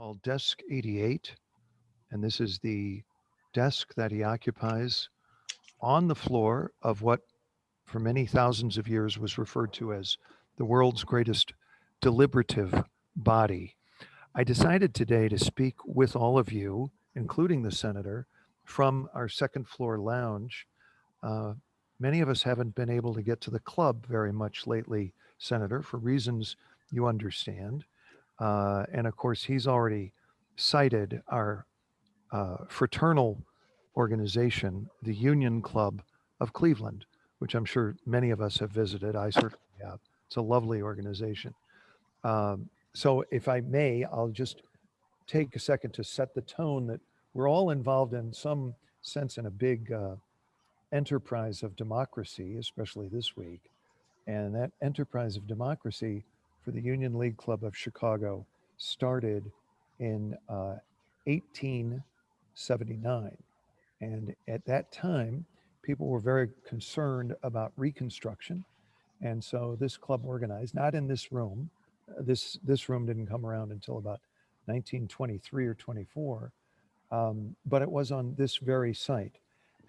called Desk 88, and this is the desk that he occupies on the floor of what, for many thousands of years, was referred to as the world's greatest deliberative body. I decided today to speak with all of you, including the senator, from our second floor lounge. Uh, Many of us haven't been able to get to the club very much lately, Senator, for reasons you understand. And of course, he's already cited our fraternal organization, the Union Club of Cleveland, which I'm sure many of us have visited. I certainly have. It's a lovely organization. So, if I may, I'll just take a second to set the tone that we're all involved in some sense in a big enterprise of democracy, especially this week. And that enterprise of democracy for the Union League Club of Chicago started in 1879. And at that time, people were very concerned about Reconstruction. And so this club organized, not in this room. This room didn't come around until about 1923 or 24, but it was on this very site.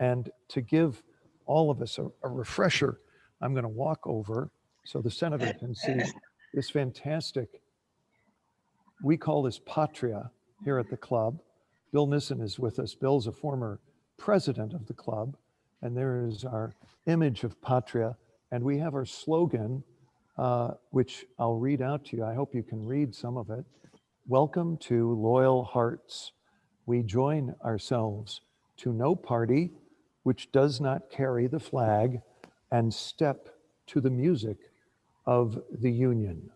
And to give all of us a refresher, I'm going to walk over so the senator can see this fantastic, we call this Patria here at the club. Bill Nissen is with us. Bill's a former president of the club. And there is our image of Patria. And we have our slogan, which I'll read out to you. I hope you can read some of it. Welcome to loyal hearts. We join ourselves to no party which does not carry the flag and step to the music of the Union.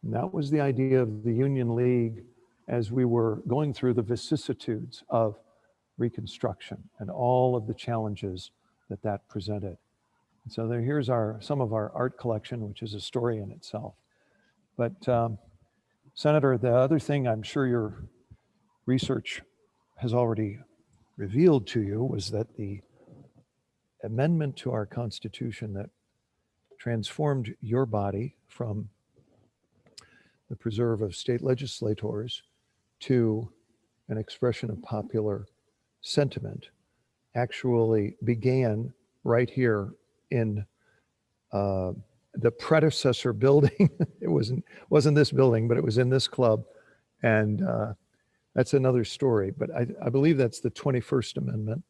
And that was the idea of the Union League as we were going through the vicissitudes of Reconstruction and all of the challenges that that presented. And so here's some of our art collection, which is a story in itself. But Senator, the other thing I'm sure your research has already revealed to you was that the amendment to our Constitution that transformed your body from the preserve of state legislators to an expression of popular sentiment actually began right here in the predecessor building. It wasn't this building, but it was in this club. And that's another story. But I believe that's the 21st Amendment.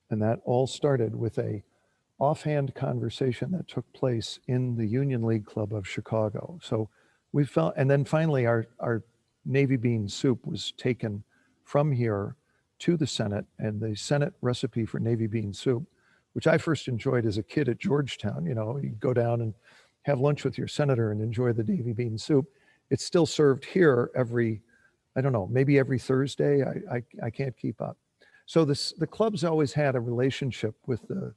And that all started with a offhand conversation that took place in the Union League Club of Chicago. So we felt, and then finally our Navy bean soup was taken from here to the Senate, and the Senate recipe for Navy bean soup, which I first enjoyed as a kid at Georgetown. You know, you go down and have lunch with your senator and enjoy the Navy bean soup. It's still served here every, I don't know, maybe every Thursday. I can't keep up. So the club's always had a relationship with the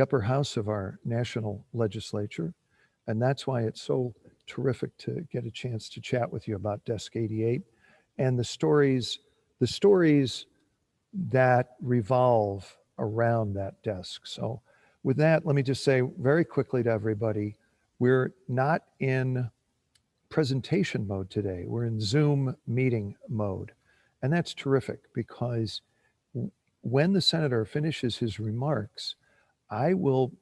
upper house of our national legislature, and that's why it's so terrific to get a chance to chat with you about Desk 88 and the stories that revolve around that desk. So with that, let me just say very quickly to everybody, we're not in presentation mode today. We're in Zoom meeting mode. And that's terrific because when the senator finishes his remarks, I will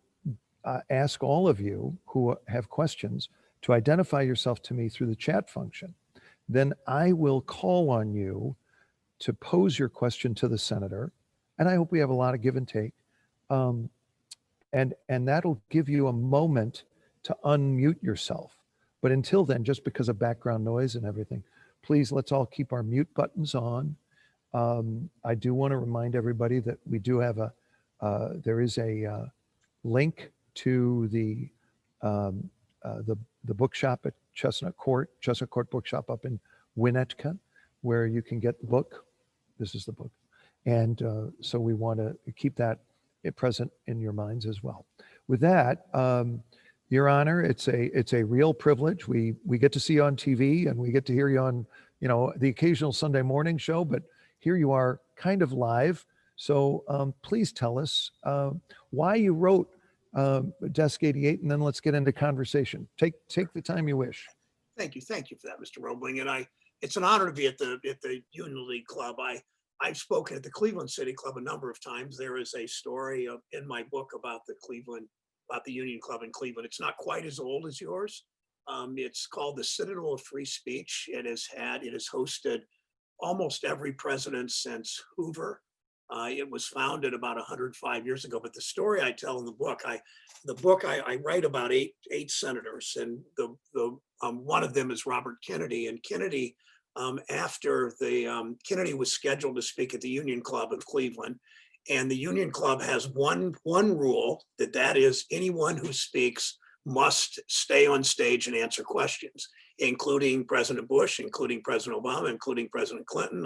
ask all of you who have questions to identify yourself to me through the chat function. Then I will call on you to pose your question to the senator. And I hope we have a lot of give and take. And that'll give you a moment to unmute yourself. But until then, just because of background noise and everything, please let's all keep our mute buttons on. I do want to remind everybody that we do have there is a link to the bookshop at Chestnut Court Bookshop up in Winnetka, where you can get the book. This is the book. And so we want to keep that present in your minds as well. With that, Your Honor, it's a real privilege. We get to see you on TV and we get to hear you on, the occasional Sunday morning show, but here you are kind of live. So please tell us why you wrote Desk 88, and then let's get into conversation. Take the time you wish. Thank you for that, Mr. Robling. And it's an honor to be at the Union League Club. I've spoken at the Cleveland City Club a number of times. There is a story in my book about the Union Club in Cleveland. It's not quite as old as yours. It's called the Citadel of Free Speech. It has hosted almost every president since Hoover. It was founded about 105 years ago. But the story I tell in the book, I write about eight senators, and one of them is Robert Kennedy. And Kennedy, after Kennedy was scheduled to speak at the Union Club of Cleveland, and the Union Club has one rule, that is anyone who speaks must stay on stage and answer questions, including President Bush, including President Obama, including President Clinton,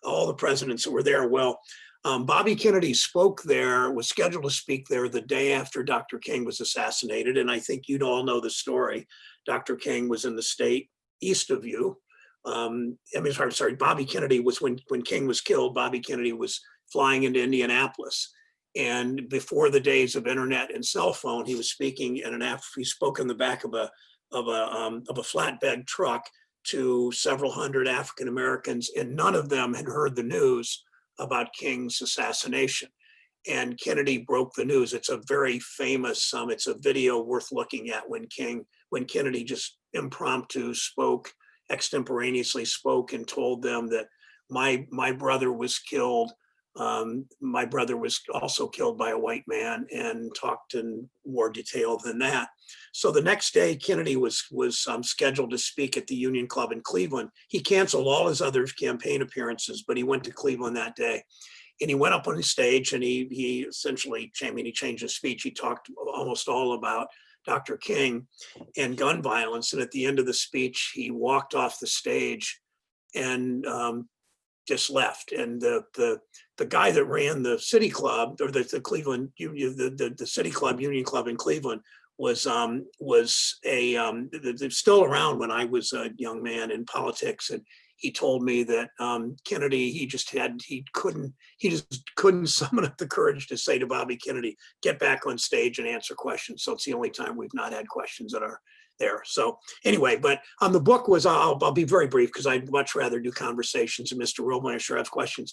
all the presidents that were there. Well, Bobby Kennedy was scheduled to speak there the day after Dr. King was assassinated. And I think you'd all know the story. Dr. King was in the state east of you. Bobby Kennedy was, when King was killed, Bobby Kennedy was flying into Indianapolis. And before the days of internet and cell phone, he was speaking he spoke in the back of a flatbed truck to several hundred African Americans, and none of them had heard the news about King's assassination. And Kennedy broke the news. It's a very famous, it's a video worth looking at when Kennedy just impromptu extemporaneously spoke and told them that my brother was killed. My brother was also killed by a white man, and talked in more detail than that. So the next day, Kennedy was scheduled to speak at the Union Club in Cleveland. He canceled all his other campaign appearances, but he went to Cleveland that day. And he went up on the stage, and he essentially, he changed his speech. He talked almost all about Dr. King and gun violence. And at the end of the speech, he walked off the stage and just left. And the guy that ran the City Club, or the Cleveland, the City Club, Union Club in Cleveland, was still around when I was a young man in politics. And he told me that Kennedy, he just couldn't summon up the courage to say to Bobby Kennedy, get back on stage and answer questions. So it's the only time we've not had questions that are there. So anyway, but the book was, I'll be very brief because I'd much rather do conversations, and Mr. Robling, I sure have questions.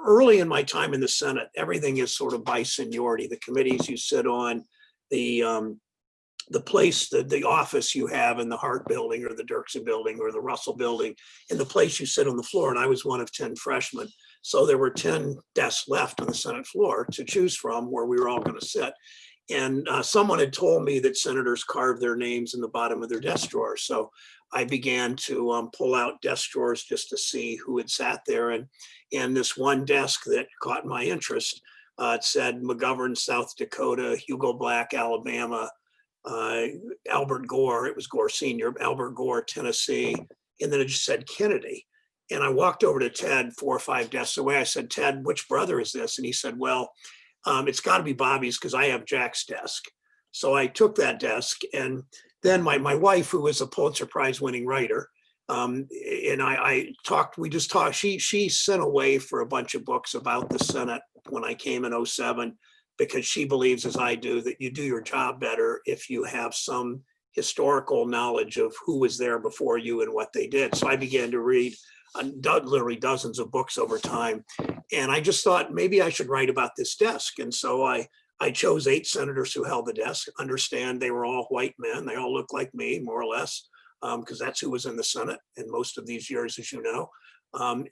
Early in my time in the Senate, everything is sort of by seniority. The committees you sit on, the place, the office you have in the Hart building or the Dirksen building or the Russell building, and the place you sit on the floor. And I was one of 10 freshmen. So there were 10 desks left on the Senate floor to choose from where we were all going to sit. And someone had told me that senators carved their names in the bottom of their desk drawers. So I began to pull out desk drawers just to see who had sat there. And this one desk that caught my interest, it said McGovern, South Dakota, Hugo Black, Alabama, Albert Gore, it was Gore Sr., Albert Gore, Tennessee, and then it just said Kennedy. And I walked over to Ted 4 or 5 desks away. I said, Ted, which brother is this? And he said, well, it's got to be Bobby's because I have Jack's desk. So I took that desk, and then my wife, who is a Pulitzer Prize winning writer, and we just talked, she sent away for a bunch of books about the Senate when I came in 2007, because she believes, as I do, that you do your job better if you have some historical knowledge of who was there before you and what they did. So I began to read literally dozens of books over time. And I just thought maybe I should write about this desk. And so I chose 8 senators who held the desk. Understand they were all white men. They all looked like me, more or less, because that's who was in the Senate in most of these years, as you know.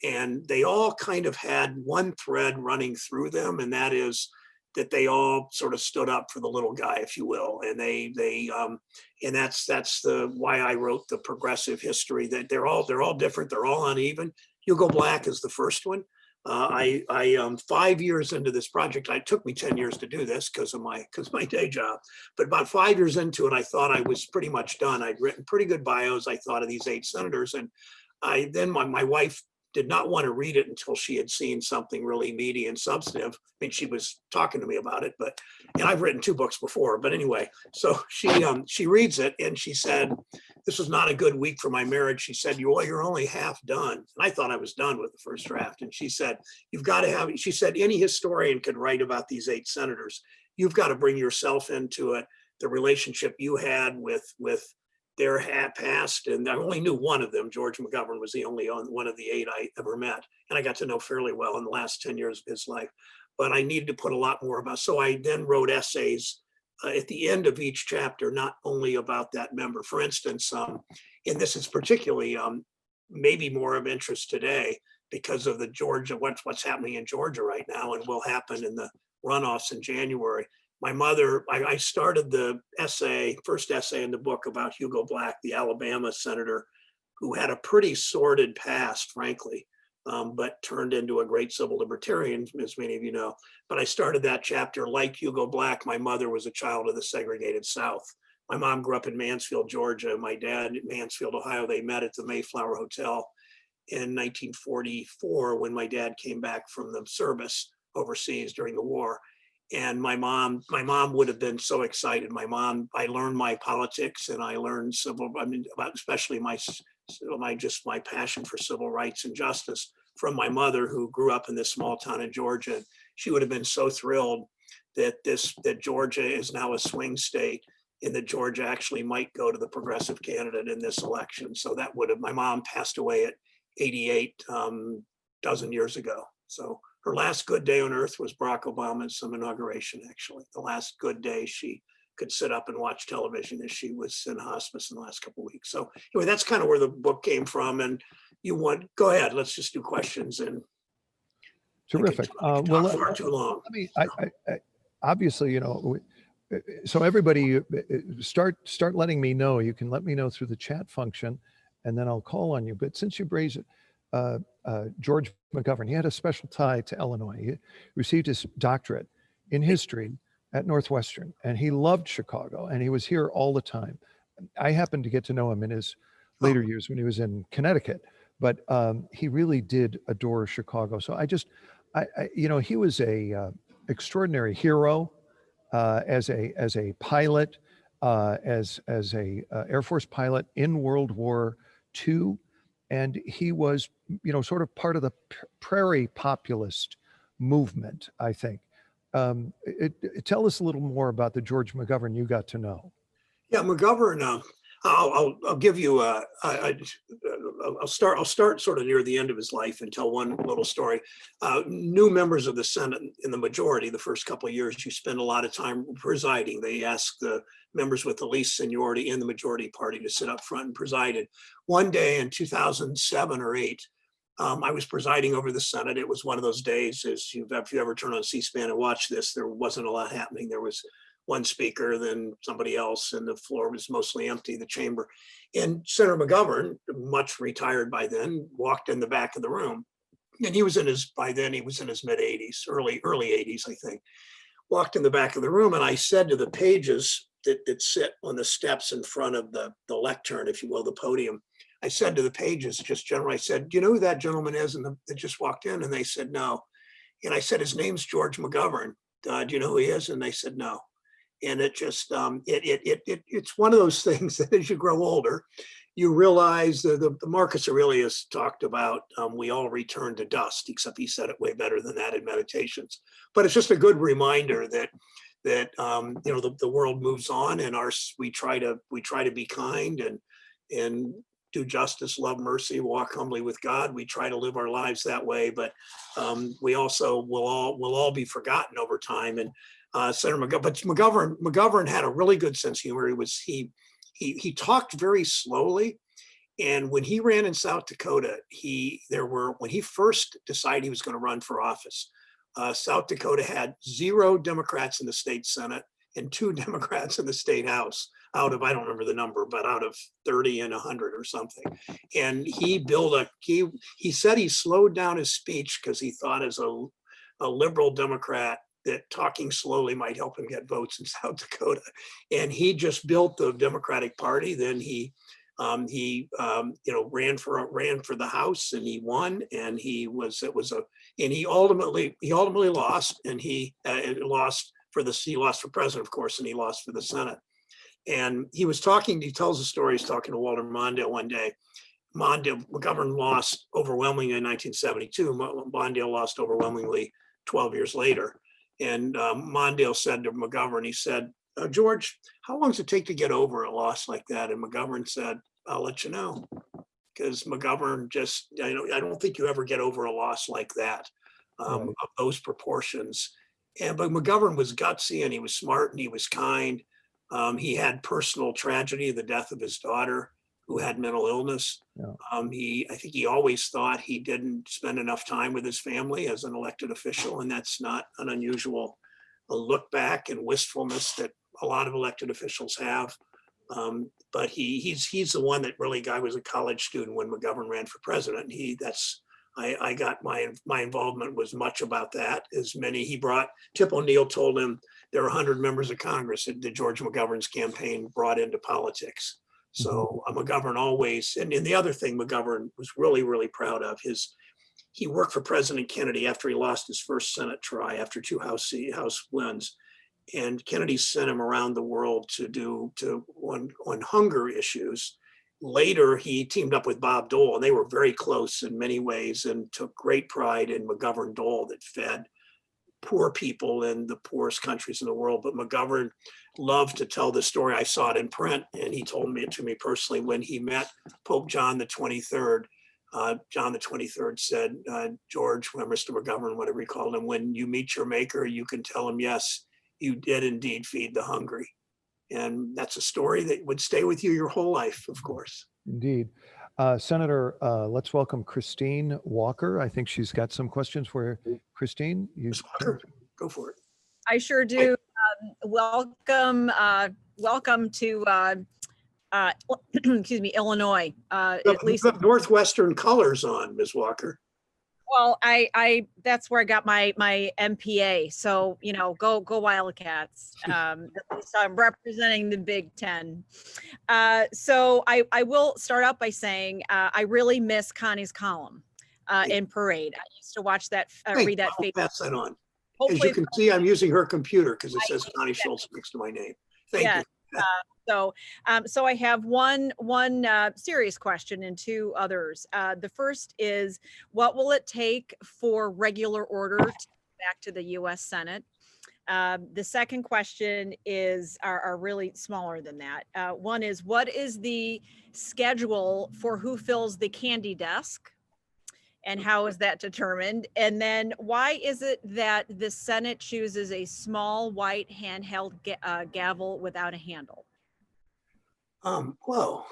And they all kind of had one thread running through them, and that is that they all sort of stood up for the little guy, if you will. And and that's why I wrote the progressive history, that they're all different. They're all uneven. Hugo Black is the first one. 5 years into this project, it took me 10 years to do this because my day job, but about 5 years into it, I thought I was pretty much done. I'd written pretty good bios, I thought, of these 8 senators. And then my wife did not want to read it until she had seen something really meaty and substantive. I mean, she was talking to me about it, and I've written 2 books before, but anyway, so she reads it, and she said, this was not a good week for my marriage. She said, you're only half done. And I thought I was done with the first draft. And she said, you've got to have, she said, any historian could write about these 8 senators. You've got to bring yourself into it, the relationship you had with their past, and I only knew one of them. George McGovern was the only one of the 8 I ever met, and I got to know fairly well in the last 10 years of his life. But I needed to put a lot more about. So I then wrote essays at the end of each chapter, not only about that member. For instance, and this is particularly maybe more of interest today because of the Georgia, what's happening in Georgia right now and will happen in the runoffs in January. My mother, I started the first essay in the book about Hugo Black, the Alabama senator, who had a pretty sordid past, frankly, but turned into a great civil libertarian, as many of you know. But I started that chapter, like Hugo Black, my mother was a child of the segregated South. My mom grew up in Mansfield, Georgia. My dad in Mansfield, Ohio. They met at the Mayflower Hotel in 1944 when my dad came back from the service overseas during the war. And my mom would have been so excited. I learned my politics and I learned about especially my passion for civil rights and justice from my mother, who grew up in this small town in Georgia. She would have been so thrilled that Georgia is now a swing state and that Georgia actually might go to the progressive candidate in this election. So my mom passed away at 88 dozen years ago. So her last good day on earth was Barack Obama's inauguration, actually. The last good day she could sit up and watch television as she was in hospice in the last couple of weeks. So anyway, that's kind of where the book came from. And go ahead, let's just do questions. And Terrific. Well, far too long. I obviously, so everybody start letting me know. You can let me know through the chat function and then I'll call on you. But since you raised George McGovern, he had a special tie to Illinois. He received his doctorate in history at Northwestern, and he loved Chicago, and he was here all the time. I happened to get to know him in his later years when he was in Connecticut, but he really did adore Chicago. So he was a extraordinary hero as a pilot, as a Air Force pilot in World War II. And he was, sort of part of the prairie populist movement, I think. Tell us a little more about the George McGovern you got to know. Yeah, McGovern. I'll give you. I'll start sort of near the end of his life and tell one little story. New members of the Senate in the majority, the first couple of years, you spend a lot of time presiding. They ask the members with the least seniority in the majority party to sit up front and presided. One day in 2007 or 8, I was presiding over the Senate. It was one of those days, if you ever turn on C-SPAN and watch this, there wasn't a lot happening. There was one speaker, then somebody else, and the floor was mostly empty, the chamber. And Senator McGovern, much retired by then, walked in the back of the room. And by then he was in his mid 80s, early 80s, I think. Walked in the back of the room, and I said to the pages that sit on the steps in front of the lectern, if you will, the podium, I said to the pages, just generally, I said, do you know who that gentleman is that just walked in? And they said, no. And I said, his name's George McGovern. Do you know who he is? And they said, no. And it just, it's one of those things that as you grow older, you realize the Marcus Aurelius talked about, we all return to dust, except he said it way better than that in Meditations. But it's just a good reminder that the world moves on, and we try to be kind and do justice, love mercy, walk humbly with God. We try to live our lives that way, but we also will all be forgotten over time. And Senator McGovern had a really good sense of humor. He talked very slowly, and when he ran in South Dakota, when he first decided he was going to run for office, South Dakota had 0 Democrats in the state Senate and 2 Democrats in the state House out of, I don't remember the number, but out of 30 and 100 or something. And he said he slowed down his speech because he thought as a liberal Democrat that talking slowly might help him get votes in South Dakota. And he just built the Democratic Party. Then he ran for the House, and he won. And he ultimately lost, and he lost for president, of course, and he lost for the Senate. And he tells the story, he's talking to Walter Mondale one day. McGovern lost overwhelmingly in 1972. Mondale lost overwhelmingly 12 years later. And Mondale said to McGovern, he said, George, how long does it take to get over a loss like that? And McGovern said, I'll let you know. Because McGovern just, I don't think you ever get over a loss like that, Right. of those proportions. But McGovern was gutsy and he was smart and he was kind. He had personal tragedy, the death of his daughter, who had mental illness. Yeah. I think he always thought he didn't spend enough time with his family as an elected official, and that's not an unusual look back and wistfulness that a lot of elected officials have. But he's the one that really, I was a college student when McGovern ran for president. I got my involvement was much about that. He brought, Tip O'Neill told him there are 100 members of Congress that George McGovern's campaign brought into politics. So McGovern always, and the other thing McGovern was really, really proud of, he worked for President Kennedy after he lost his first Senate try after 2 House wins. And Kennedy sent him around the world on hunger issues. Later, he teamed up with Bob Dole, and they were very close in many ways and took great pride in McGovern-Dole that fed poor people in the poorest countries in the world. But McGovern loved to tell the story. I saw it in print, and he told it to me personally when he met Pope John the 23rd. John the 23rd said, George, Mr. McGovern, whatever he called him, when you meet your maker, you can tell him, yes, you did indeed feed the hungry. And that's a story that would stay with you your whole life, of course. Indeed. Senator, let's welcome Christine Walker. I think she's got some questions for you. Christine. Ms. Walker, go for it. I sure do. Welcome to excuse me, Illinois. At least Northwestern colors on, Ms. Walker. Well, I that's where I got my MPA. So, go Wildcats. At least I'm representing the Big Ten. So I will start out by saying I really miss Connie's column in Parade. I used to watch that, read that. I'll pass that on. Hopefully, as you can see, I'm using her computer because it says Connie Schultz next to my name. Thank you. So I have one serious question and 2 others. The first is, what will it take for regular order to get back to the U.S. Senate? The second question are really smaller than that. One is, what is the schedule for who fills the candy desk? And how is that determined? And then why is it that the Senate chooses a small white handheld gavel without a handle? Well,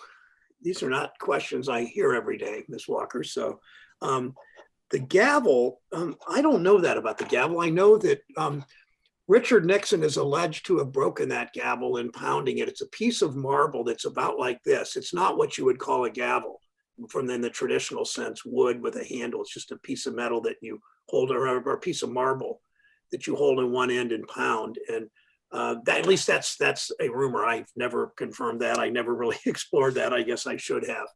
these are not questions I hear every day, Ms. Walker. So the gavel, I don't know that about the gavel. I know that Richard Nixon is alleged to have broken that gavel in pounding it. It's a piece of marble that's about like this. It's not what you would call a gavel from in the traditional sense, wood with a handle. It's just a piece of metal that you hold, or a piece of marble that you hold in one end and pound. And at least that's a rumor. I've never confirmed that. I never really explored that. I guess I should have.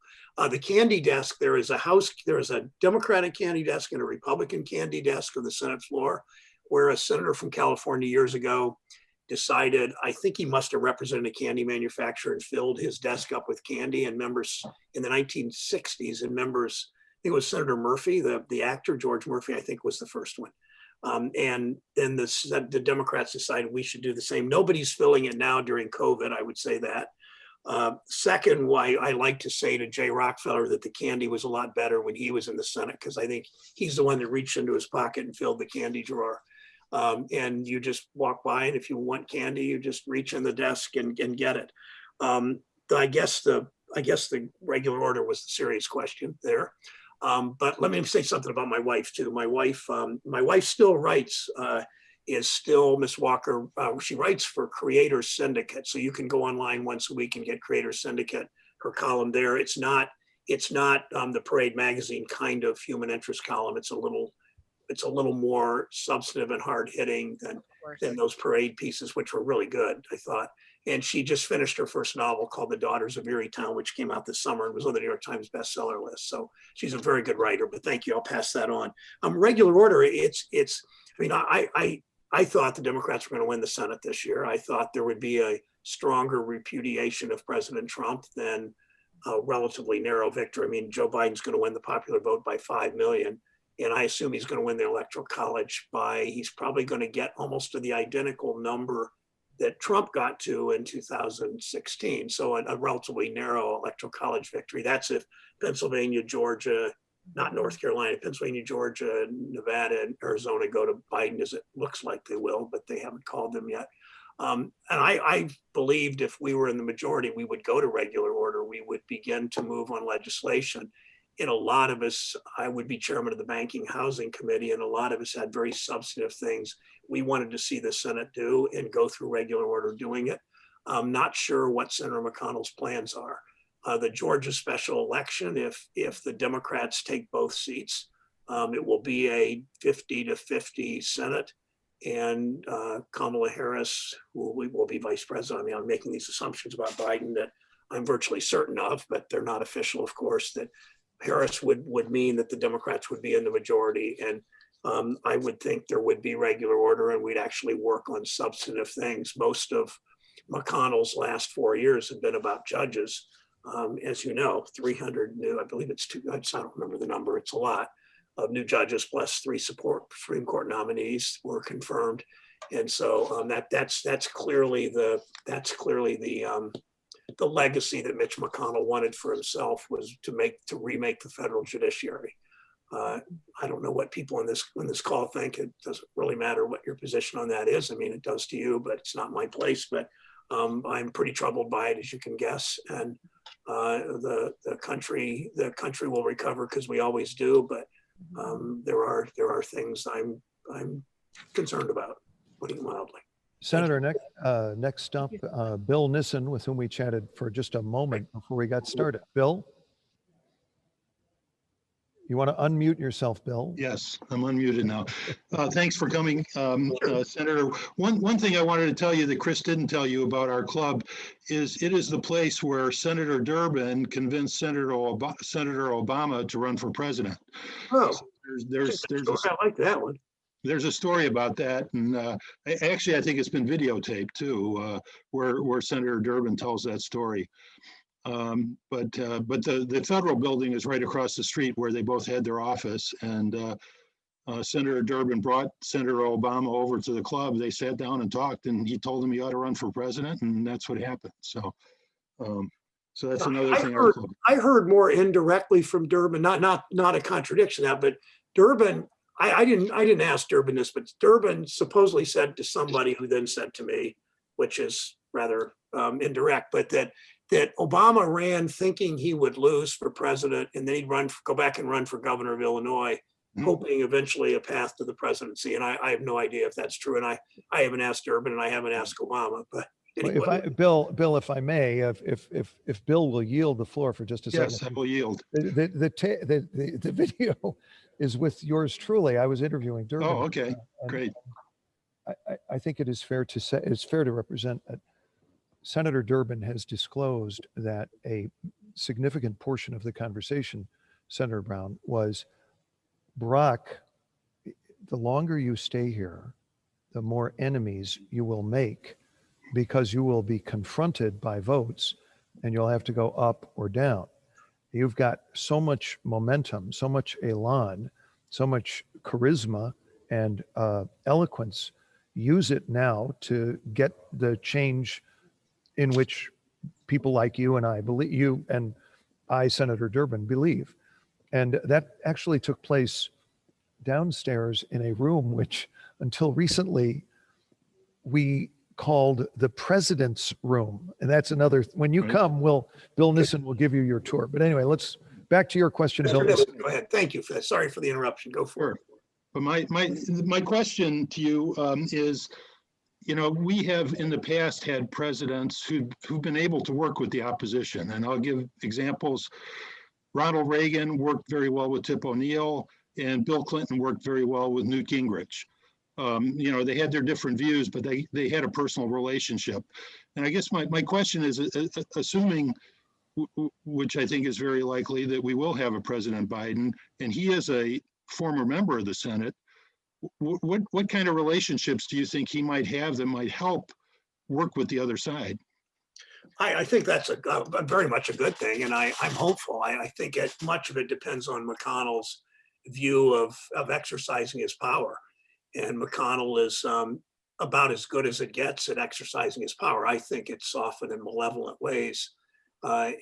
The candy desk, there is a Democratic candy desk and a Republican candy desk on the Senate floor, where a senator from California years ago decided, I think he must have represented a candy manufacturer and filled his desk up with candy, and members in the 1960s, and members, I think it was Senator Murphy, the actor, George Murphy, I think was the first one. And then the Democrats decided we should do the same. Nobody's filling it now during COVID, I would say that. Second, why I like to say to Jay Rockefeller that the candy was a lot better when he was in the Senate, because I think he's the one that reached into his pocket and filled the candy drawer. And you just walk by, and if you want candy, you just reach in the desk and get it. I guess the regular order was the serious question there. But let me say something about my wife too. My wife still writes, is still Miss Walker. She writes for Creators Syndicate, so you can go online once a week and get Creators Syndicate, her column there. It's not the Parade magazine kind of human interest column. It's a little more substantive and hard hitting than those Parade pieces, which were really good, I thought. And she just finished her first novel called The Daughters of Erie-Town, which came out this summer and was on the New York Times bestseller list. So she's a very good writer, but thank you. I'll pass that on. Regular order, I thought the Democrats were going to win the Senate this year. I thought there would be a stronger repudiation of President Trump than a relatively narrow victory. I mean, Joe Biden's going to win the popular vote by 5 million. And I assume he's going to win the Electoral College he's probably going to get almost to the identical number that Trump got to in 2016. So a relatively narrow electoral college victory. That's if Pennsylvania, Georgia, not North Carolina, Pennsylvania, Georgia, Nevada, and Arizona go to Biden, as it looks like they will, but they haven't called them yet. And I believed if we were in the majority, we would go to regular order. We would begin to move on legislation. And a lot of us, I would be chairman of the Banking Housing Committee, and a lot of us had very substantive things we wanted to see the Senate do and go through regular order doing it. I'm not sure what Senator McConnell's plans are. The Georgia special election, if the Democrats take both seats, it will be a 50-50 Senate, and Kamala Harris will be vice president. I mean, I'm making these assumptions about Biden that I'm virtually certain of, but they're not official, of course, that Harris would mean that the Democrats would be in the majority. And I would think there would be regular order and we'd actually work on substantive things. Most of McConnell's last 4 years have been about judges. As you know, 300 new, I believe it's two, I don't remember the number, it's a lot of new judges plus 3 Supreme Court nominees were confirmed. And so that's clearly the legacy that Mitch McConnell wanted for himself, was to remake the federal judiciary. I don't know what people in this call think. It doesn't really matter what your position on that is. I mean, it does to you, but it's not my place. But I'm pretty troubled by it, as you can guess. And the country will recover, because we always do. But there are things I'm concerned about, putting it mildly. Senator, next up, Bill Nissen, with whom we chatted for just a moment before we got started. Bill? You want to unmute yourself, Bill? Yes, I'm unmuted now. Thanks for coming, Senator. One thing I wanted to tell you that Chris didn't tell you about our club is it is the place where Senator Durbin convinced Senator Obama to run for president. Oh, So I like that one. There's a story about that, and actually I think it's been videotaped too, where Senator Durbin tells that story. But the federal building is right across the street where they both had their office, and Senator Durbin brought Senator Obama over to the club. They sat down and talked, and he told him he ought to run for president, and that's what happened. So that's another thing. I heard more indirectly from Durbin, not a contradiction that, but Durbin. I didn't ask Durbin this, but Durbin supposedly said to somebody who then said to me, which is rather indirect, but that Obama ran thinking he would lose for president, and then he'd go back and run for governor of Illinois, hoping eventually a path to the presidency. And I have no idea if that's true. And I haven't asked Durbin, and I haven't asked Obama. But anyway. Bill, if I may, if Bill will yield the floor for just a second. Yes, I will yield. The video is with yours truly. I was interviewing Durbin. Oh, okay, great. I think it is fair to say, it's fair to represent that Senator Durbin has disclosed that a significant portion of the conversation, Senator Brown, was, Barack, the longer you stay here, the more enemies you will make, because you will be confronted by votes and you'll have to go up or down. You've got so much momentum, so much elan, so much charisma and eloquence. Use it now to get the change in which people like you and I believe, you and I, Senator Durbin, believe. And that actually took place downstairs in a room which until recently we called the president's room. And that's another, when you come, Bill Nissen will give you your tour. But anyway, let's back to your question, Bill. Go ahead. Thank you for that. Sorry for the interruption. Go for it. But my question to you is, we have in the past had presidents who've been able to work with the opposition. And I'll give examples. Ronald Reagan worked very well with Tip O'Neill, and Bill Clinton worked very well with Newt Gingrich. They had their different views, but they had a personal relationship. And I guess my question is, assuming, which I think is very likely, that we will have a President Biden, and he is a former member of the Senate, what kind of relationships do you think he might have that might help work with the other side? I think that's a very much a good thing, and I'm hopeful. I think much of it depends on McConnell's view of exercising his power. And McConnell is about as good as it gets at exercising his power. I think it's often in malevolent ways. I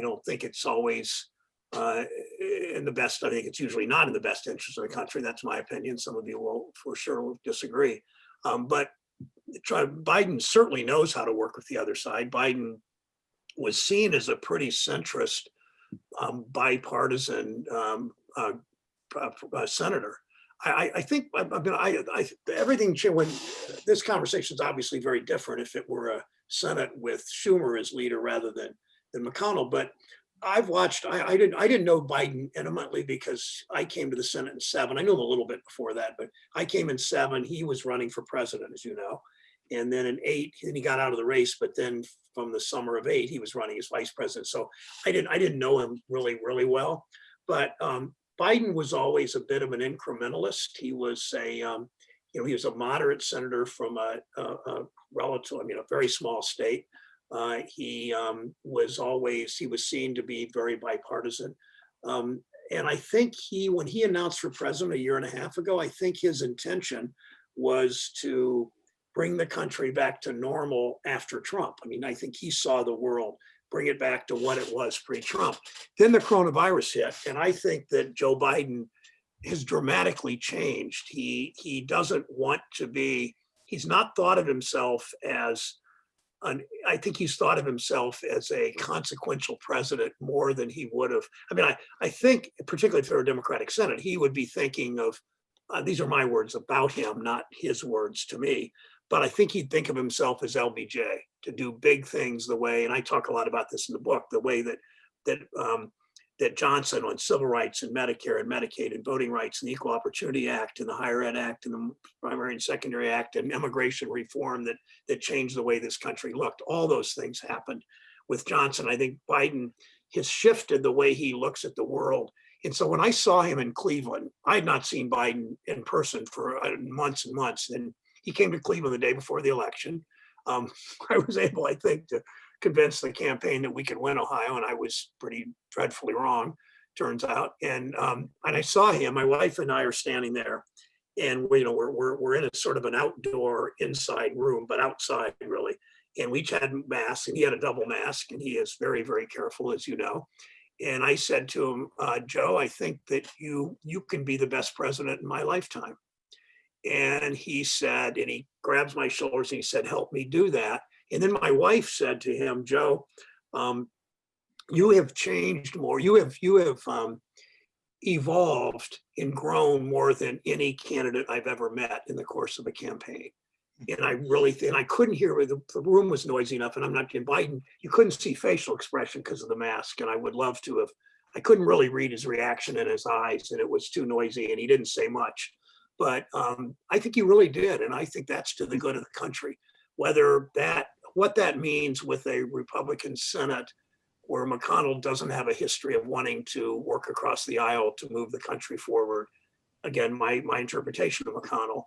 don't think it's always in the best. I think it's usually not in the best interest of the country. That's my opinion. Some of you will for sure disagree. But Biden certainly knows how to work with the other side. Biden was seen as a pretty centrist, bipartisan senator. I think everything when this conversation is obviously very different if it were a Senate with Schumer as leader rather than McConnell. But I've watched. I didn't know Biden intimately because I came to the Senate in 7. I knew him a little bit before that, but I came in 7. He was running for president, as you know, and then in 8, and he got out of the race. But then from the summer of 8, he was running as vice president. So I didn't know him really well, but. Biden was always a bit of an incrementalist. He was he was a moderate senator from a relative, a very small state. He was seen to be very bipartisan. And I think when he announced for president a year and a half ago, I think his intention was to bring the country back to normal after Trump. I think he saw the world bring it back to what it was pre-Trump. Then the coronavirus hit, and I think that Joe Biden has dramatically changed. He doesn't want to be. He's not thought of himself as I think he's thought of himself as a consequential president more than he would have. I think, particularly if there were a Democratic Senate, he would be thinking of. These are my words about him, not his words to me. But I think he'd think of himself as LBJ, to do big things the way, and I talk a lot about this in the book, the way that Johnson on civil rights and Medicare and Medicaid and voting rights and the Equal Opportunity Act and the Higher Ed Act and the Primary and Secondary Act and immigration reform that changed the way this country looked. All those things happened with Johnson. I think Biden has shifted the way he looks at the world. And so when I saw him in Cleveland, I had not seen Biden in person for months and months. And he came to Cleveland the day before the election. I was able, I think, to convince the campaign that we could win Ohio, and I was pretty dreadfully wrong, turns out. And I saw him. My wife and I are standing there, and we're in a sort of an outdoor inside room, but outside really. And we each had masks, and he had a double mask, and he is very, very careful, as you know. And I said to him, Joe, I think that you can be the best president in my lifetime. And he said, and he grabs my shoulders and he said, help me do that. And then my wife said to him, Joe, you have changed more. You have evolved and grown more than any candidate I've ever met in the course of a campaign. And I really think, and I couldn't hear, the room was noisy enough, and I'm not getting Biden, you couldn't see facial expression because of the mask. And I would love to have, I couldn't really read his reaction in his eyes, and it was too noisy and he didn't say much. But I think he really did. And I think that's to the good of the country. What that means with a Republican Senate where McConnell doesn't have a history of wanting to work across the aisle to move the country forward. Again, my interpretation of McConnell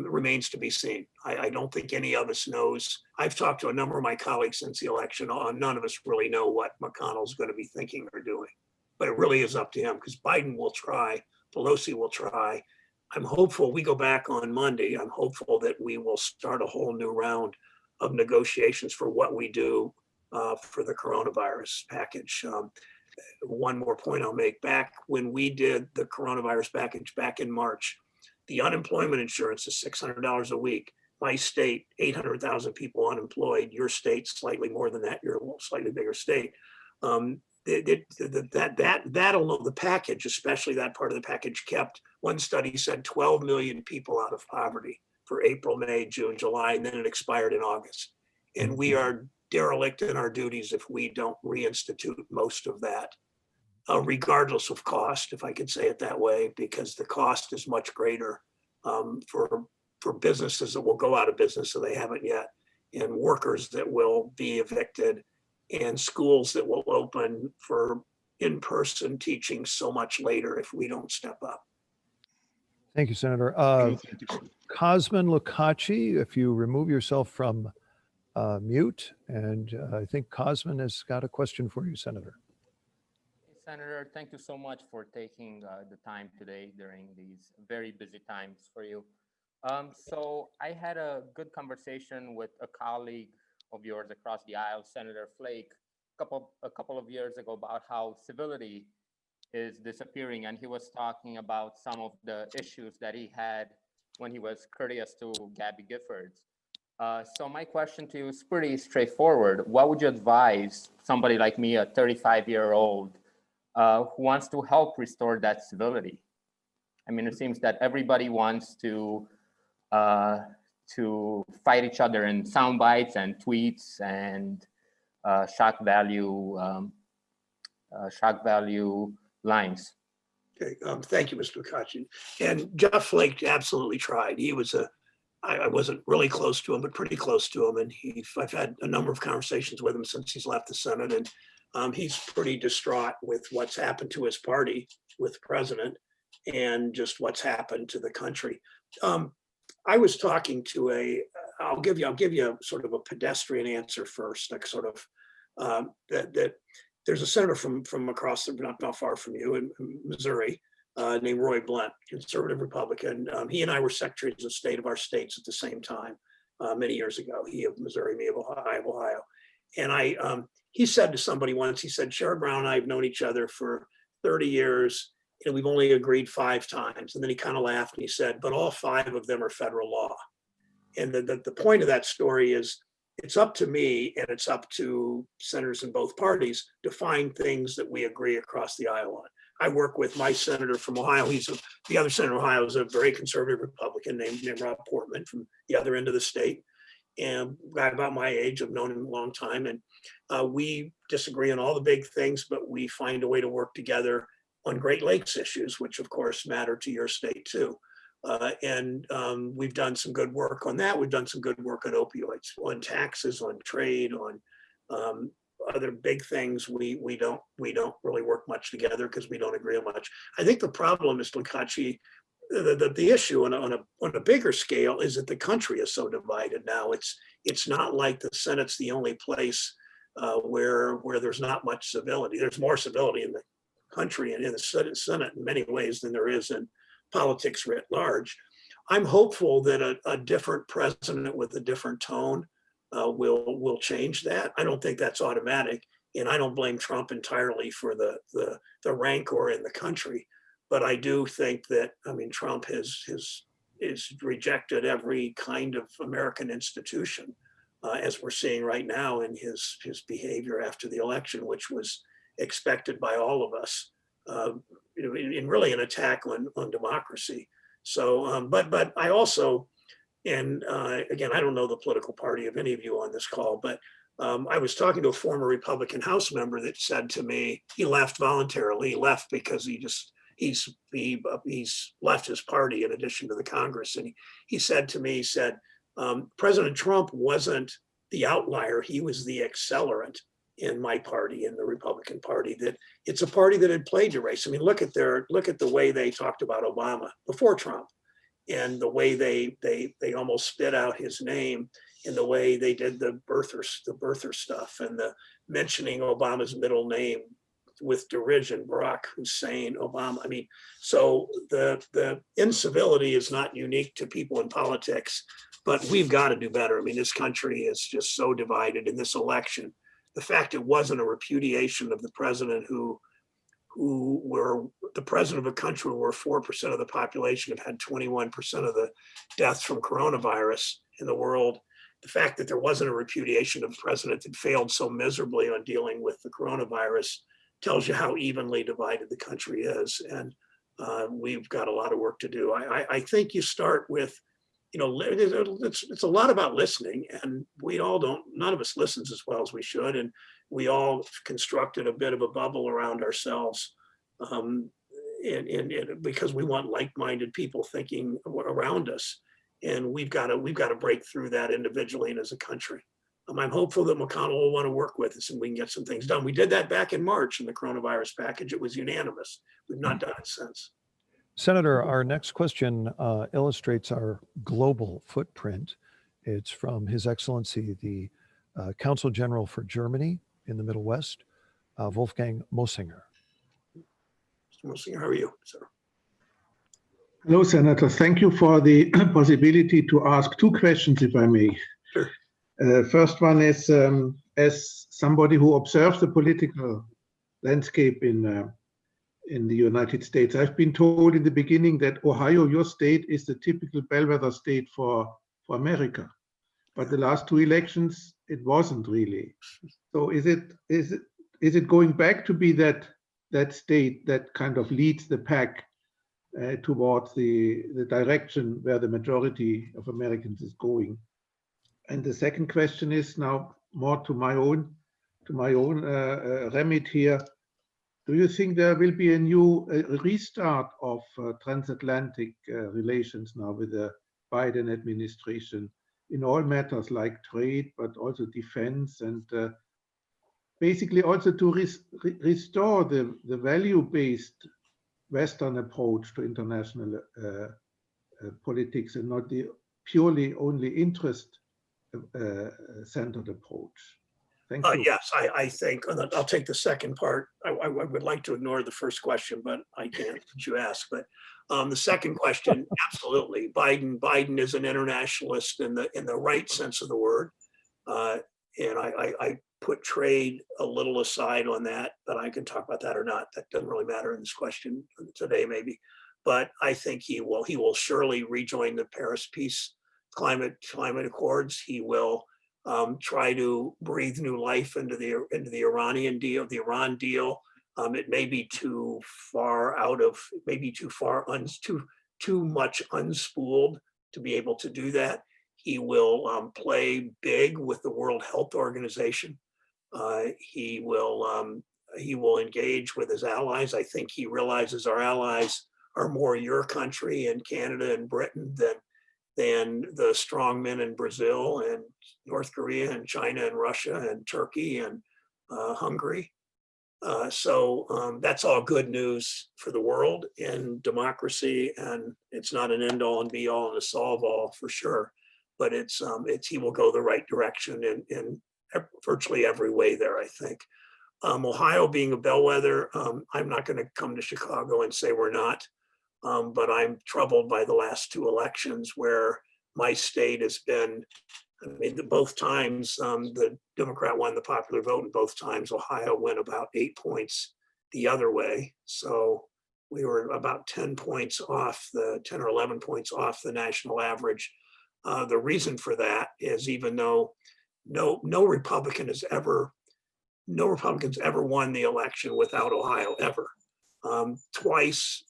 remains to be seen. I don't think any of us knows. I've talked to a number of my colleagues since the election. None of us really know what McConnell's going to be thinking or doing. But it really is up to him because Biden will try, Pelosi will try. I'm hopeful we go back on Monday. I'm hopeful that we will start a whole new round of negotiations for what we do for the coronavirus package. One more point I'll make. Back when we did the coronavirus package back in March, the unemployment insurance is $600 a week. My state, 800,000 people unemployed. Your state, slightly more than that. You're a slightly bigger state. That alone, the package, especially that part of the package, kept, one study said 12 million people out of poverty for April, May, June, July, and then it expired in August. And we are derelict in our duties if we don't reinstitute most of that, regardless of cost, if I could say it that way, because the cost is much greater for businesses that will go out of business, so they haven't yet, and workers that will be evicted, and schools that will open for in-person teaching so much later if we don't step up. Thank you, Senator. Thank you. Cosmin Lukachi, if you remove yourself from mute, and I think Cosmin has got a question for you, Senator. Senator, thank you so much for taking the time today during these very busy times for you. So I had a good conversation with a colleague of yours across the aisle, Senator Flake, a couple of years ago about how civility is disappearing, and he was talking about some of the issues that he had when he was courteous to Gabby Giffords. So my question to you is pretty straightforward. What would you advise somebody like me, a 35-year-old, who wants to help restore that civility? I mean, it seems that everybody wants to fight each other in sound bites and tweets and shock value lines. Okay, thank you, Mr. McCutcheon. And Jeff Flake absolutely tried. He was I wasn't really close to him, but pretty close to him. And I've had a number of conversations with him since he's left the Senate. And he's pretty distraught with what's happened to his party with the president and just what's happened to the country. I was talking to I'll give you sort of a pedestrian answer first, like sort of that there's a senator from across not far from you in Missouri named Roy Blunt, conservative Republican. He and I were secretaries of state of our states at the same time many years ago. He of Missouri, me of Ohio. And he said to somebody once, he said, Sherrod Brown and I have known each other for 30 years and we've only agreed 5 times. And then he kind of laughed and he said, but all 5 of them are federal law. And the point of that story is it's up to me and it's up to senators in both parties to find things that we agree across the aisle on. I work with my senator from Ohio. The other senator of Ohio is a very conservative Republican named Rob Portman from the other end of the state. And a guy about my age, I've known him a long time. And we disagree on all the big things, but we find a way to work together on Great Lakes issues, which of course matter to your state too. And we've done some good work on that. We've done some good work on opioids, on taxes, on trade, on other big things. We don't really work much together because we don't agree on much. I think the problem, Mr. Lukachi, the issue on a bigger scale is that the country is so divided now. It's not like the Senate's the only place where there's not much civility. There's more civility in the country and in the Senate in many ways than there is in politics writ large. I'm hopeful that a different president with a different tone will change that. I don't think that's automatic, and I don't blame Trump entirely for the rancor in the country. But I do think that, I mean, Trump has rejected every kind of American institution, as we're seeing right now in his behavior after the election, which was expected by all of us, in really an attack on democracy. So, but I also, and again, I don't know the political party of any of you on this call, but I was talking to a former Republican House member that said to me, he left voluntarily. He left because he's left his party in addition to the Congress. And he said to me, President Trump wasn't the outlier. He was the accelerant in my party, in the Republican Party, that it's a party that had played the race. I mean, look at the way they talked about Obama before Trump, and the way they almost spit out his name, in the way they did the birther stuff, and the mentioning Obama's middle name with derision, Barack Hussein Obama. I mean, so the incivility is not unique to people in politics, but we've got to do better. I mean, this country is just so divided in this election. The fact it wasn't a repudiation of the president who were the president of a country where 4% of the population have had 21% of the deaths from coronavirus in the world. The fact that there wasn't a repudiation of the president that failed so miserably on dealing with the coronavirus tells you how evenly divided the country is. And we've got a lot of work to do. I think you start with, it's a lot about listening, and none of us listens as well as we should. And we all constructed a bit of a bubble around ourselves because we want like-minded people thinking around us. And we've got to break through that individually and as a country. I'm hopeful that McConnell will want to work with us and we can get some things done. We did that back in March in the coronavirus package. It was unanimous. We've not done it since. Senator, our next question illustrates our global footprint. It's from His Excellency, the Consul General for Germany in the Middle West, Wolfgang Mossinger. Mr. Mossinger, how are you, sir? Hello, Senator. Thank you for the possibility to ask two questions, if I may. Sure. First one is, as somebody who observes the political landscape in the United States, I've been told in the beginning that Ohio, your state, is the typical bellwether state for America. But the last two elections, it wasn't really. So is it going back to be that state that kind of leads the pack towards the direction where the majority of Americans is going? And the second question is now more to my own remit here. Do you think there will be a new restart of transatlantic relations now with the Biden administration in all matters like trade, but also defense, and basically also to restore the value-based Western approach to international politics and not the purely only interest-centered approach? Thank you. Yes, I think, and I'll take the second part. I would like to ignore the first question, but I can't, as you ask. But the second question, absolutely. Biden is an internationalist in the right sense of the word. And I put trade a little aside on that, but I can talk about that or not. That doesn't really matter in this question today, maybe. But I think he will surely rejoin the Paris Peace Climate Accords. He will try to breathe new life into the Iranian deal, the Iran deal. It may be too far out of, maybe too much unspooled to be able to do that. He will play big with the World Health Organization. He will engage with his allies. I think he realizes our allies are more your country and Canada and Britain than the strongmen in Brazil and North Korea and China and Russia and Turkey and Hungary. So that's all good news for the world and democracy. And it's not an end all and be all and a solve all for sure. But he will go the right direction in virtually every way there, I think. Ohio being a bellwether, I'm not going to come to Chicago and say we're not. But I'm troubled by the last two elections where my state has been, I mean, both times the Democrat won the popular vote, and both times Ohio went about 8 points the other way. So we were about 10 points off 10 or 11 points off the national average. The reason for that is even though no Republicans ever won the election without Ohio ever. Twice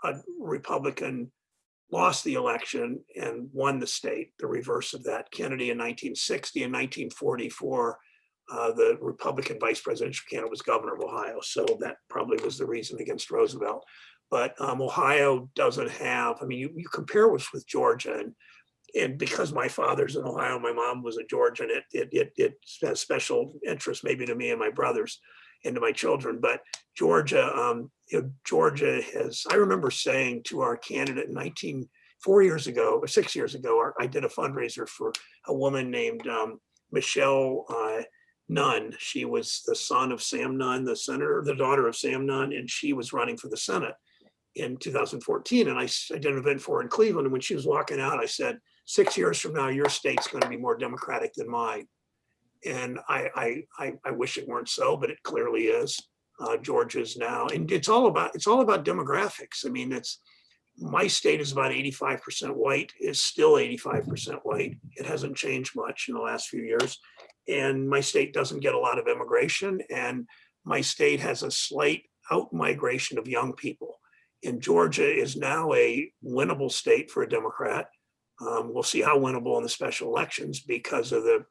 a Republican lost the election and won the state, the reverse of that. Kennedy in 1960 and 1944, the Republican vice presidential candidate was governor of Ohio. So that probably was the reason against Roosevelt. But Ohio doesn't have, I mean, you compare us with Georgia, and because my father's in Ohio, my mom was a Georgian, it has special interest maybe to me and my brothers and to my children. But Georgia, Georgia has, I remember saying to our candidate 6 years ago, I did a fundraiser for a woman named Michelle Nunn. She was the son of Sam Nunn, the senator, the daughter of Sam Nunn, and she was running for the Senate in 2014. And I did an event for her in Cleveland. And when she was walking out, I said, 6 years from now, your state's going to be more Democratic than mine. And I wish it weren't so, but it clearly is. Georgia's now, and it's all about demographics. I mean, my state is about 85% white, is still 85% white. It hasn't changed much in the last few years. And my state doesn't get a lot of immigration. And my state has a slight out-migration of young people. And Georgia is now a winnable state for a Democrat. We'll see how winnable in the special elections because of a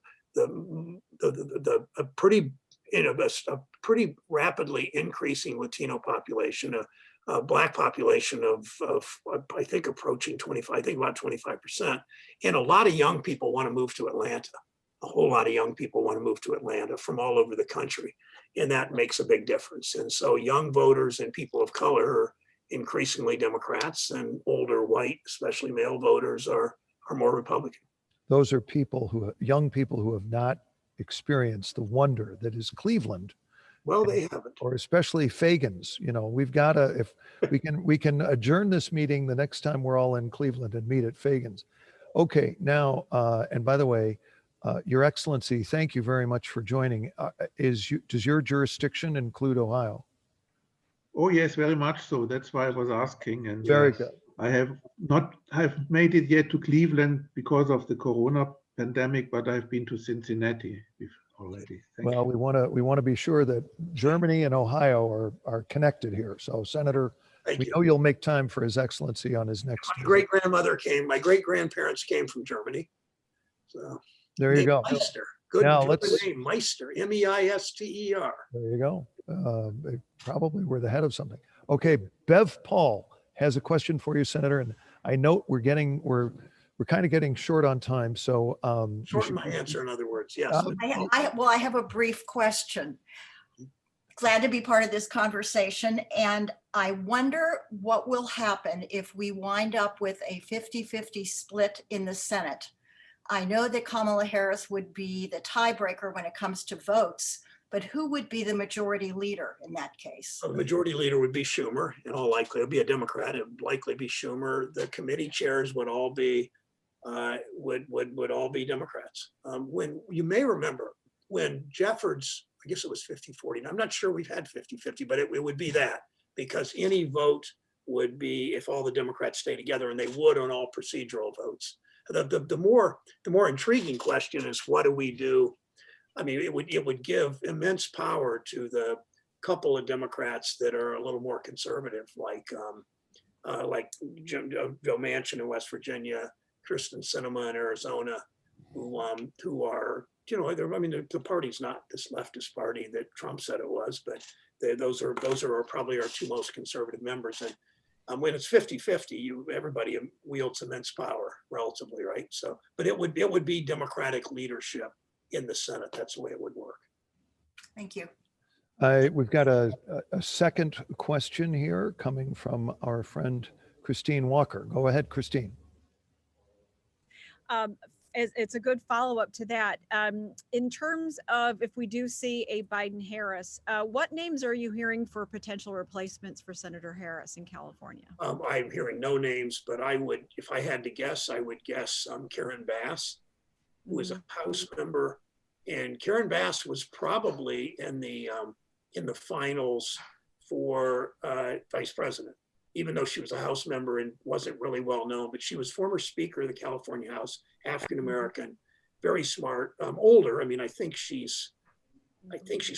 pretty rapidly increasing Latino population, a Black population of I think approaching 25, I think about 25%. And a lot of young people want to move to Atlanta. A whole lot of young people want to move to Atlanta from all over the country. And that makes a big difference. And so young voters and people of color are increasingly Democrats, and older white, especially male voters, are more Republican. Those are young people who have not experienced the wonder that is Cleveland Well, they haven't. or especially Fagans. You know, we've got to, if we can adjourn this meeting the next time we're all in Cleveland and meet at Fagans. Okay, now, and by the way, Your Excellency, thank you very much for joining. Does your jurisdiction include Ohio? Oh, yes, very much so. That's why I was asking. And Very good. I have made it yet to Cleveland because of the Corona pandemic, but I've been to Cincinnati already. Thank Well, you. we want to be sure that Germany and Ohio are connected here. So, Senator, Thank we you. know you'll make time for His Excellency on his next. My great-grandmother came, my great-grandparents came from Germany. So There you named go. Meister. Good Now, German let's- name, Meister, M-E-I-S-T-E-R. There you go. They probably were the head of something. Okay, Bev Paul has a question for you, Senator, and I note we're kind of getting short on time. So, you Shorten should- my answer, in other words, yes. I have a brief question. Glad to be part of this conversation. And I wonder what will happen if we wind up with a 50-50 split in the Senate. I know that Kamala Harris would be the tiebreaker when it comes to votes, but who would be the majority leader in that case? The majority leader would be Schumer, in all likelihood. It would be a Democrat. It would likely be Schumer. The committee chairs would all be would all be Democrats. When you may remember when Jeffords, I guess it was 50-40. I'm not sure we've had 50-50, but it would be that, because any vote would be if all the Democrats stay together, and they would on all procedural votes. The more intriguing question is, what do we do? I mean, it would give immense power to the couple of Democrats that are a little more conservative, like Joe Manchin in West Virginia, Kristen Sinema in Arizona, who are, you know, I mean, the party's not this leftist party that Trump said it was, but those are probably our two most conservative members. And when it's 50-50, everybody wields immense power relatively, right? So, but it would be Democratic leadership in the Senate. That's the way it would work. Thank you. we've got a second question here coming from our friend Christine Walker. Go ahead, Christine. It's a good follow-up to that. In terms of if we do see a Biden-Harris, what names are you hearing for potential replacements for Senator Harris in California? I'm hearing no names, but I would, if I had to guess, I would guess Karen Bass, who is a House member, and Karen Bass was probably in the finals for vice president, even though she was a House member and wasn't really well known, but she was former Speaker of the California House, African-American, very smart, older. I mean, I think she's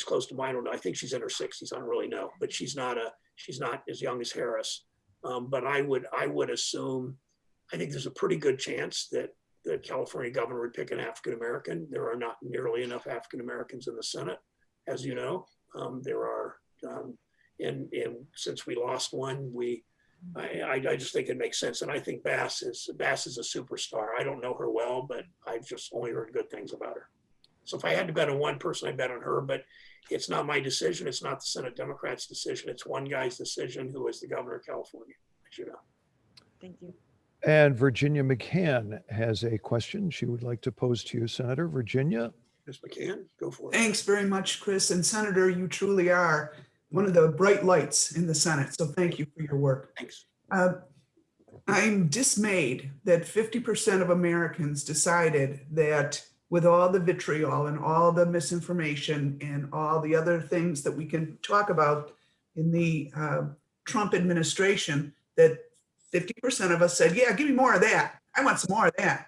close to mine. I don't know. I think she's in her 60s. I don't really know, but she's not as young as Harris. But I would assume, I think there's a pretty good chance that the California governor would pick an African-American. There are not nearly enough African-Americans in the Senate, as you know. There are, and since we lost one, I just think it makes sense. And I think Bass is a superstar. I don't know her well, but I've just only heard good things about her. So if I had to bet on one person, I'd bet on her, but it's not my decision. It's not the Senate Democrats' decision. It's one guy's decision, who is the governor of California, as you know. Thank you. And Virginia McCann has a question she would like to pose to you, Senator. Virginia. Ms. McCann, go for it. Thanks very much, Chris. And Senator, you truly are one of the bright lights in the Senate. So thank you for your work. Thanks. I'm dismayed that 50% of Americans decided that with all the vitriol and all the misinformation and all the other things that we can talk about in the Trump administration, that 50% of us said, yeah, give me more of that. I want some more of that.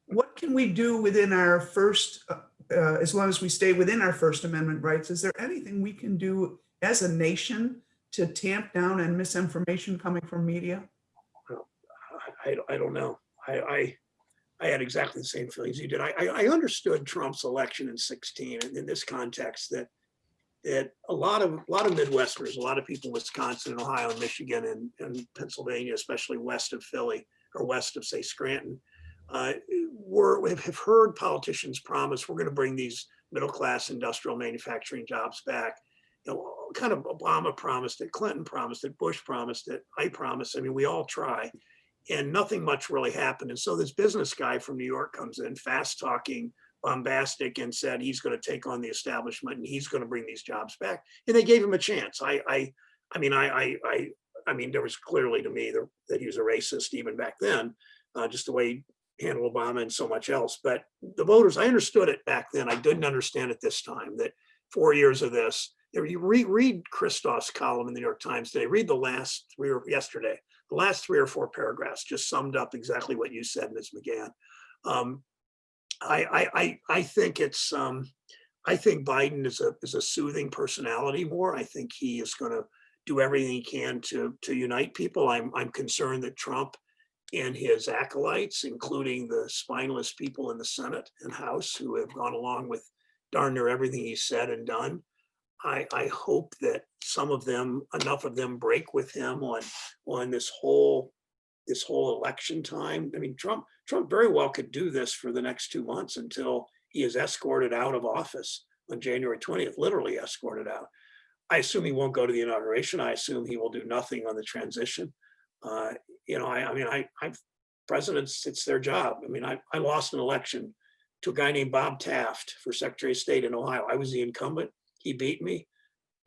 What can we do within our first, as long as we stay within our First Amendment rights? Is there anything we can do as a nation to tamp down on misinformation coming from media? I don't know. I had exactly the same feelings you did. I understood Trump's election in 2016 and in this context that a lot of Midwesterners, a lot of people in Wisconsin and Ohio and Michigan and Pennsylvania, especially west of Philly or west of, say, Scranton, have heard politicians promise we're going to bring these middle-class industrial manufacturing jobs back. You know, kind of Obama promised it, Clinton promised it, Bush promised it, I promised. I mean, we all try, and nothing much really happened. And so this business guy from New York comes in, fast talking bombastic and said he's going to take on the establishment and he's going to bring these jobs back. And they gave him a chance. I mean, there was clearly to me that he was a racist even back then, just the way he handled Obama and so much else. But the voters, I understood it back then. I didn't understand it this time, that 4 years of this. You read Christoph's column in the New York Times today, read the last yesterday, the last 3 or 4 paragraphs just summed up exactly what you said, Ms. McGann. I think it's, I think Biden is a soothing personality more. I think he is going to do everything he can to unite people. I'm concerned that Trump and his acolytes, including the spineless people in the Senate and House who have gone along with darn near everything he said and done, I hope that some of them, enough of them, break with him on this whole election time. I mean, Trump very well could do this for the next 2 months until he is escorted out of office on January 20th, literally escorted out. I assume he won't go to the inauguration. I assume he will do nothing on the transition. Presidents, it's their job. I mean, I lost an election to a guy named Bob Taft for Secretary of State in Ohio. I was the incumbent. He beat me.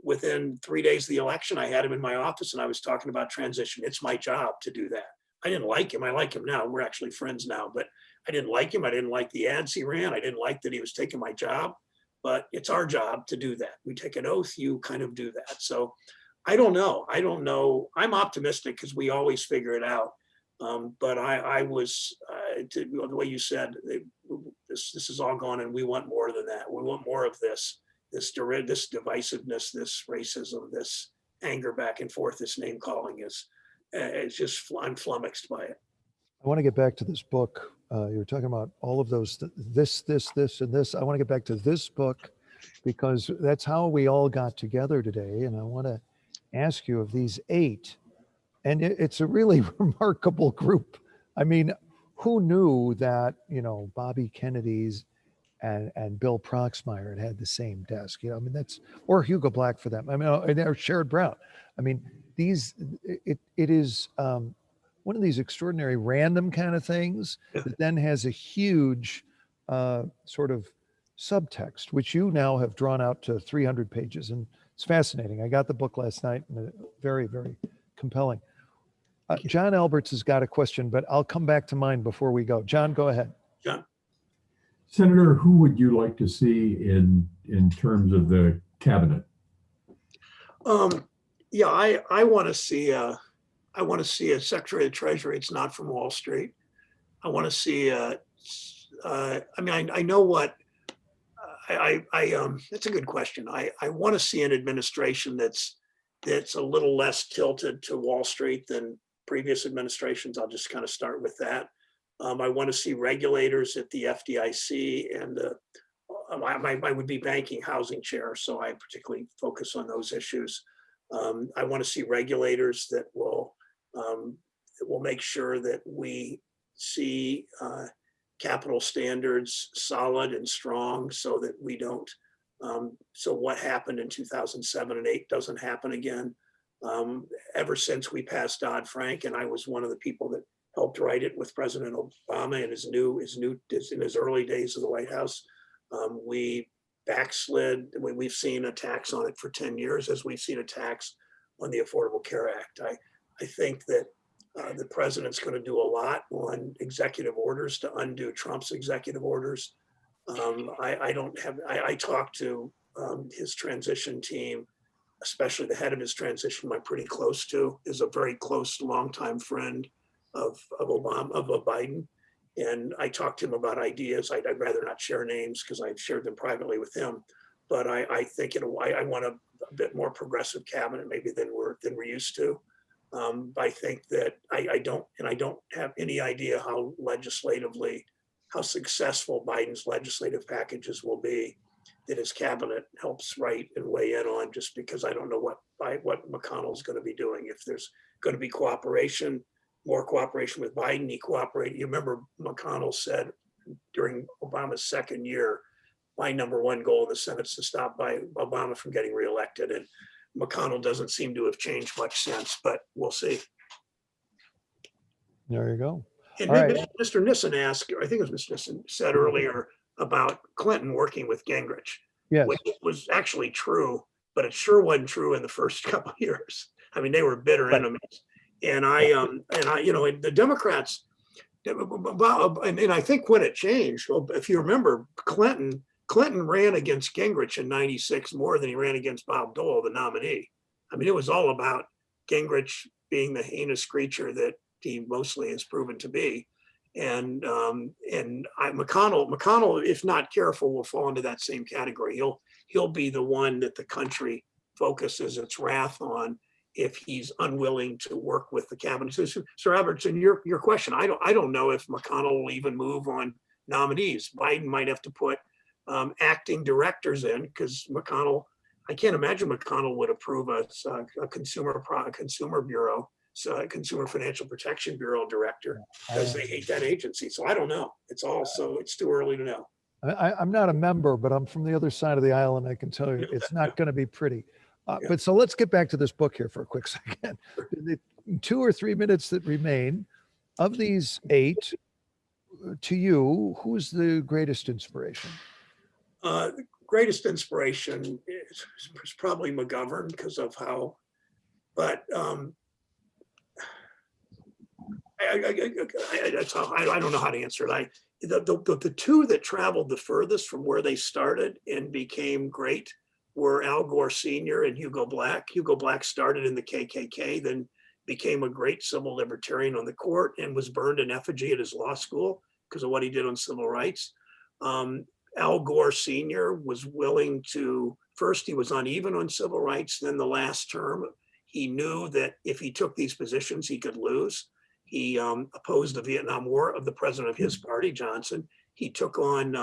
Within 3 days of the election, I had him in my office and I was talking about transition. It's my job to do that. I didn't like him. I like him now. We're actually friends now, but I didn't like him. I didn't like the ads he ran. I didn't like that he was taking my job, but it's our job to do that. We take an oath, you kind of do that. So I don't know. I'm optimistic because we always figure it out. But I was, the way you said, this is all gone and we want more than that. We want more of this divisiveness, this racism, this anger back and forth, this name calling it's just, I'm flummoxed by it. I want to get back to this book. You were talking about all of those, this, and this. I want to get back to this book because that's how we all got together today. And I want to ask you of these 8, and it's a really remarkable group. I mean, who knew that, Bobby Kennedy's and Bill Proxmire had the same desk, I mean, or Hugo Black for them. I mean, or Sherrod Brown. I mean, it is one of these extraordinary random kind of things that then has a huge sort of subtext, which you now have drawn out to 300 pages. And it's fascinating. I got the book last night and very, very compelling. John Alberts has got a question, but I'll come back to mine before we go. John, go ahead. John. Senator, who would you like to see in terms of the cabinet? Yeah, I want to see a Secretary of the Treasury. It's not from Wall Street. I want to see I know what that's a good question. I want to see an administration that's a little less tilted to Wall Street than previous administrations. I'll just kind of start with that. I want to see regulators at the FDIC and I would be banking housing chair, so I particularly focus on those issues. I want to see regulators that will make sure that we see capital standards solid and strong, so that we don't. So what happened in 2007 and 2008 doesn't happen again. Ever since we passed Dodd-Frank, and I was one of the people that helped write it with President Obama in his early days of the White House, we backslid. We've seen attacks on it for 10 years, as we've seen attacks on the Affordable Care Act. I think that the president's going to do a lot on executive orders to undo Trump's executive orders. I talked to his transition team, especially the head of his transition, I'm pretty close to, is a very close, longtime friend of Biden. And I talked to him about ideas. I'd rather not share names because I've shared them privately with him. But I think I want a bit more progressive cabinet maybe than we're used to. I think that I don't have any idea how successful Biden's legislative packages will be that his cabinet helps write and weigh in on, just because I don't know what McConnell's going to be doing. If there's going to be more cooperation with Biden, You remember McConnell said during Obama's second year, my number one goal in the Senate is to stop Obama from getting reelected. And McConnell doesn't seem to have changed much since, but we'll see. There you go. And All right. Mr. Nissen asked, I think it was Mr. Nissen said earlier, about Clinton working with Gingrich, Yes. which was actually true, but it sure wasn't true in the first couple of years. I mean, they were bitter Right. enemies. And you know, the Democrats, and I think when it changed, well, if you remember, Clinton ran against Gingrich in '96 more than he ran against Bob Dole, the nominee. I mean, it was all about Gingrich being the heinous creature that he mostly has proven to be. And McConnell, if not careful, will fall into that same category. He'll be the one that the country focuses its wrath on if he's unwilling to work with the cabinet. So, Sir Robertson, your question, I don't know if McConnell will even move on nominees. Biden might have to put acting directors in, because McConnell, I can't imagine McConnell would approve a consumer bureau, so a Consumer Financial Protection Bureau director, because they hate that agency. So I don't know. It's too early to know. I'm not a member, but I'm from the other side of the aisle, and I can tell you it's not going to be pretty. But so let's get back to this book here for a quick second. The 2 or 3 minutes that remain, of these 8, to you, who's the greatest inspiration? The greatest inspiration is probably McGovern, because of how, but I don't know how to answer it. The 2 that traveled the furthest from where they started and became great were Al Gore Sr. and Hugo Black. Hugo Black started in the KKK, then became a great civil libertarian on the court and was burned in effigy at his law school because of what he did on civil rights. Al Gore Sr. was willing to, first he was uneven on civil rights, then the last term, he knew that if he took these positions, he could lose. He opposed the Vietnam War of the president of his party, Johnson. He took on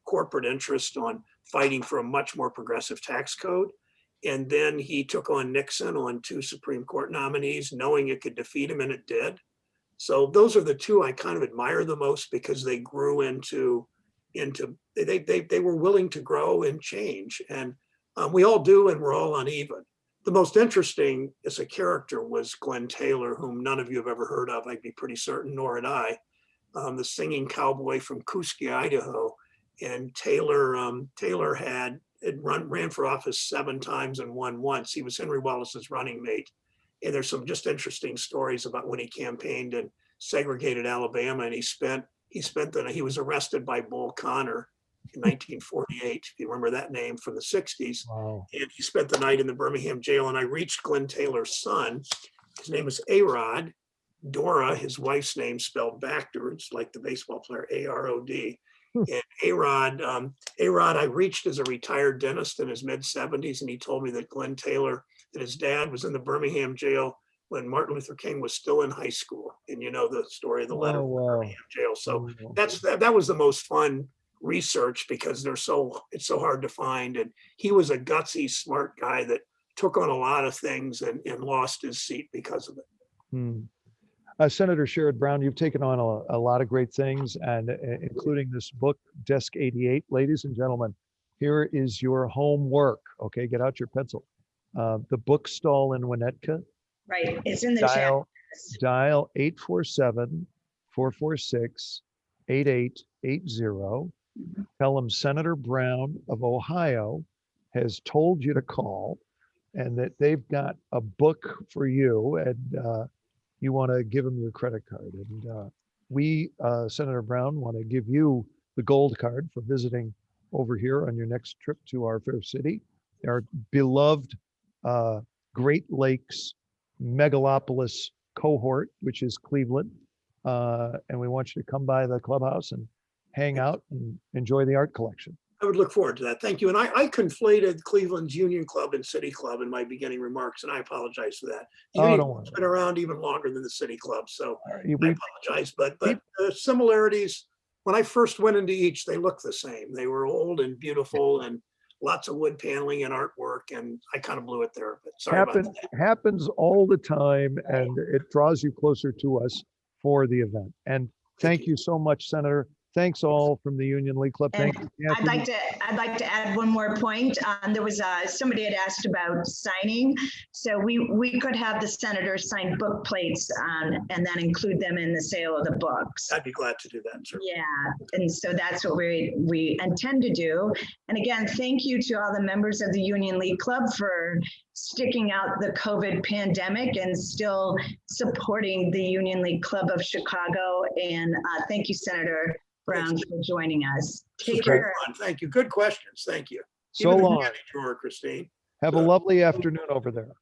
corporate interest on fighting for a much more progressive tax code. And then he took on Nixon on 2 Supreme Court nominees, knowing it could defeat him, and it did. So those are the 2 I kind of admire the most, because they grew they were willing to grow and change. And we all do, and we're all uneven. The most interesting as a character was Glenn Taylor, whom none of you have ever heard of, I'd be pretty certain, nor had I. The singing cowboy from Kuski, Idaho. And Taylor ran for office 7 times and won once. He was Henry Wallace's running mate. And there's some just interesting stories about when he campaigned in segregated Alabama, and he was arrested by Bull Connor in 1948, if you remember that name, from the 60s. Wow. And he spent the night in the Birmingham jail. And I reached Glenn Taylor's son. His name is Sherrod. Dora, his wife's name, spelled backwards, like the baseball player, A-R-O-D. And Sherrod, I reached as a retired dentist in his mid-70s, and he told me that Glenn Taylor, that his dad was in the Birmingham jail when Martin Luther King was still in high school. And you know the story of the letter from the Birmingham jail. So that was the most fun research, because it's so hard to find. And he was a gutsy, smart guy that took on a lot of things and lost his seat because of it. Senator Sherrod Brown, you've taken on a lot of great things, and including this book, Desk 88. Ladies and gentlemen, here is your homework. Okay, get out your pencil. The bookstall in Winnetka. Right, it's in the chat. Dial 847-446-8880. Tell them Senator Brown of Ohio has told you to call, and that they've got a book for you, and you want to give them your credit card. And we, Senator Brown, want to give you the gold card for visiting over here on your next trip to our fair city, our beloved Great Lakes megalopolis cohort, which is Cleveland. And we want you to come by the clubhouse and hang out and enjoy the art collection. I would look forward to that. Thank you. And I conflated Cleveland's Union Club and City Club in my beginning remarks, and I apologize for that. The Union Club's been around even longer than the City Club, so I apologize. But the similarities, when I first went into each, they looked the same. They were old and beautiful, and lots of wood paneling and artwork, and I kind of blew it there. But sorry about that. Happens all the time, and it draws you closer to us for the event. And thank you so much, Senator. Thanks all from the Union League Club. Thank you, I'd Kathy. like to add one more point. There was somebody had asked about signing. So we could have the senators sign book plates and then include them in the sale of the books. I'd be glad to do that, sir. Yeah, and so that's what we intend to do. And again, thank you to all the members of the Union League Club for sticking out the COVID pandemic and still supporting the Union League Club of Chicago. And thank you, Senator Brown, for joining us. Take This was care. fun. Thank you. Good questions. Thank you. So Even the long. candy drawer, Christine. Have a lovely afternoon over there.